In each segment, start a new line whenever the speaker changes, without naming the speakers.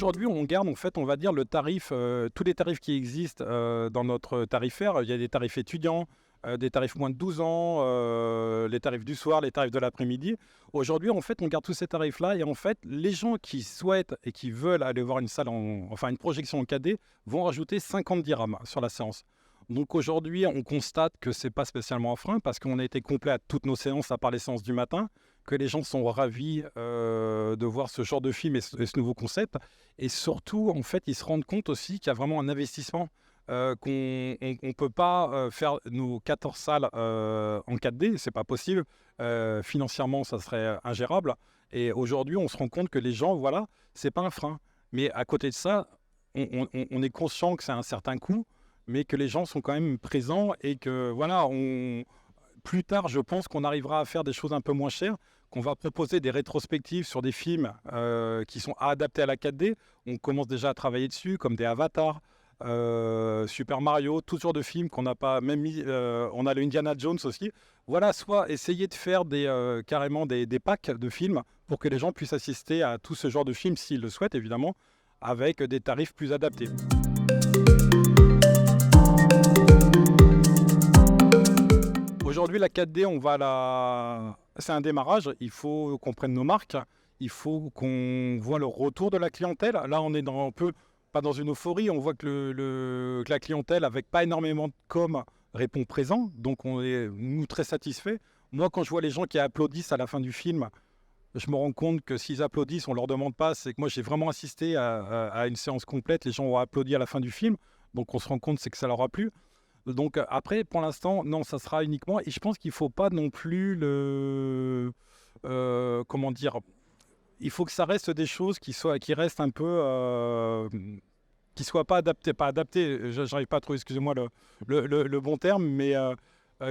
aujourd'hui, on garde, en fait, on va dire, le tarif, tous les tarifs qui existent dans notre tarifaire. Il y a des tarifs étudiants, des tarifs moins de 12 ans, les tarifs du soir, les tarifs de l'après-midi. Aujourd'hui, en fait, on garde tous ces tarifs-là. Et en fait, les gens qui souhaitent et qui veulent aller voir une salle, enfin une projection en 4D, vont rajouter 50 dirhams sur la séance. Donc aujourd'hui, on constate que ce n'est pas spécialement un frein parce qu'on a été complet à toutes nos séances, à part les séances du matin, que les gens sont ravis de voir ce genre de film et ce nouveau concept. Et surtout, en fait, ils se rendent compte aussi qu'il y a vraiment un investissement, qu'on ne peut pas faire nos 14 salles en 4D, c'est pas possible. Financièrement, ça serait ingérable. Et aujourd'hui, on se rend compte que les gens, voilà, c'est pas un frein. Mais à côté de ça, on est conscient que c'est un certain coût, mais que les gens sont quand même présents et que voilà, plus tard, je pense qu'on arrivera à faire des choses un peu moins chères, qu'on va proposer des rétrospectives sur des films qui sont adaptés à la 4D. On commence déjà à travailler dessus, comme des Avatars, Super Mario, tout genre de films qu'on n'a pas même mis. On a le Indiana Jones aussi. Voilà, soit essayer de faire carrément des packs de films pour que les gens puissent assister à tout ce genre de films, s'ils le souhaitent évidemment, avec des tarifs plus adaptés. Aujourd'hui, la 4D, c'est un démarrage. Il faut qu'on prenne nos marques. Il faut qu'on voit le retour de la clientèle. Là, on est un peu, pas dans une euphorie. On voit que la clientèle, avec pas énormément de com, répond présent. Donc, on est, nous, très satisfaits. Moi, quand je vois les gens qui applaudissent à la fin du film, je me rends compte que s'ils applaudissent, on ne leur demande pas. C'est que moi, j'ai vraiment assisté à une séance complète. Les gens ont applaudi à la fin du film. Donc, on se rend compte, c'est que ça leur a plu. Donc après, pour l'instant, non, ça sera uniquement... Et je pense qu'il ne faut pas non plus comment dire... Il faut que ça reste des choses qui restent un peu... qui ne soient pas adaptées. Pas adaptées, j'arrive pas à trouver, excusez-moi, le bon terme, mais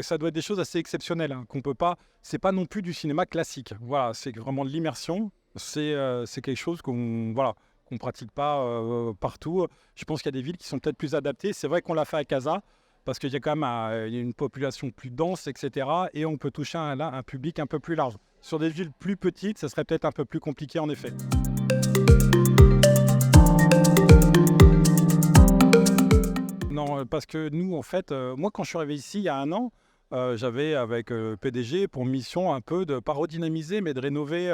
ça doit être des choses assez exceptionnelles, hein, qu'on peut pas... C'est pas non plus du cinéma classique. Voilà, c'est vraiment de l'immersion. C'est quelque chose qu'on pratique pas partout. Je pense qu'il y a des villes qui sont peut-être plus adaptées. C'est vrai qu'on l'a fait à Casa, parce qu'il y a quand même une population plus dense, etc. Et on peut toucher un public un peu plus large. Sur des villes plus petites, ça serait peut-être un peu plus compliqué en effet. Non, parce que nous, en fait, moi quand je suis arrivé ici il y a 1 an, j'avais avec le PDG pour mission un peu de pas redynamiser, mais de rénover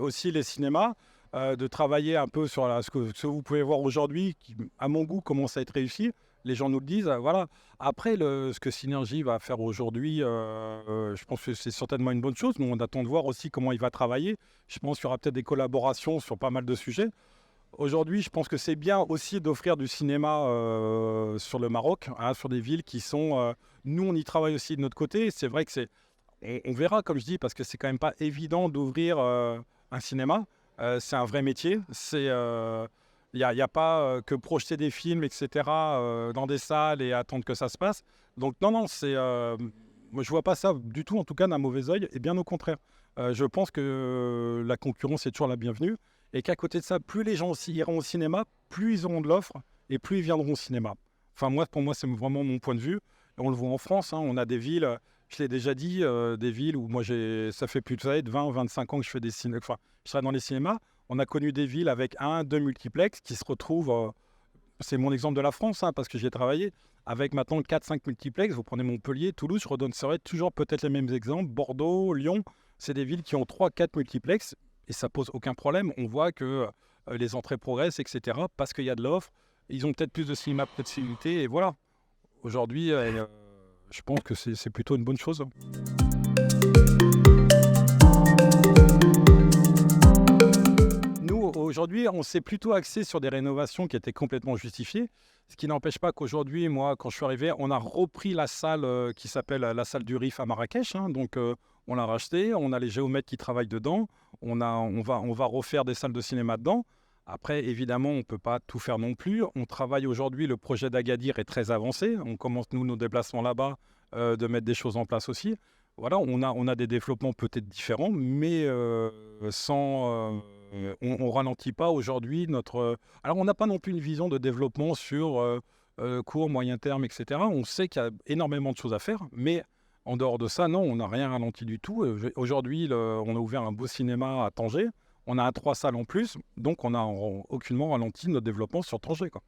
aussi les cinémas, de travailler un peu sur ce que vous pouvez voir aujourd'hui, qui, à mon goût, commence à être réussi. Les gens nous le disent, voilà. Après, ce que Synergie va faire aujourd'hui, je pense que c'est certainement une bonne chose, mais on attend de voir aussi comment il va travailler. Je pense qu'il y aura peut-être des collaborations sur pas mal de sujets. Aujourd'hui, je pense que c'est bien aussi d'offrir du cinéma sur le Maroc, hein, sur des villes qui sont... nous, on y travaille aussi de notre côté. C'est vrai que on verra, comme je dis, parce que c'est quand même pas évident d'ouvrir un cinéma. C'est un vrai métier. Il n'y a pas que projeter des films, etc., dans des salles et attendre que ça se passe. Donc non, moi, je vois pas ça du tout, en tout cas, d'un mauvais œil, et bien au contraire. Je pense que la concurrence est toujours la bienvenue, et qu'à côté de ça, plus les gens aussi iront au cinéma, plus ils auront de l'offre, et plus ils viendront au cinéma. Enfin, pour moi, c'est vraiment mon point de vue. Et on le voit en France, hein, on a des villes, je l'ai déjà dit, des villes où moi, ça fait plus de 20, 25 ans que je fais je travaille dans les cinémas. On a connu des villes avec 1, 2 multiplex qui se retrouvent, c'est mon exemple de la France, hein, parce que j'y ai travaillé, avec maintenant 4, 5 multiplex. Vous prenez Montpellier, Toulouse, je redonnerai toujours peut-être les mêmes exemples. Bordeaux, Lyon, c'est des villes qui ont 3, 4 multiplex et ça pose aucun problème. On voit que les entrées progressent, etc., parce qu'il y a de l'offre. Ils ont peut-être plus de cinéma de proximité et voilà. Aujourd'hui, je pense que c'est plutôt une bonne chose. Nous, aujourd'hui, on s'est plutôt axé sur des rénovations qui étaient complètement justifiées. Ce qui n'empêche pas qu'aujourd'hui, moi, quand je suis arrivé, on a repris la salle qui s'appelle la salle du RIF à Marrakech. Hein. Donc, on l'a rachetée, on a les géomètres qui travaillent dedans, on va refaire des salles de cinéma dedans. Après, évidemment, on ne peut pas tout faire non plus. On travaille aujourd'hui, le projet d'Agadir est très avancé. On commence, nous, nos déplacements là-bas, de mettre des choses en place aussi. Voilà, on a des développements peut-être différents, mais on ralentit pas aujourd'hui notre... Alors, on n'a pas non plus une vision de développement sur court, moyen terme, etc. On sait qu'il y a énormément de choses à faire, mais en dehors de ça, non, on n'a rien ralenti du tout. Aujourd'hui, on a ouvert un beau cinéma à Tanger. on a 3 salles en plus, donc on a aucunement ralenti notre développement sur Tanger, quoi.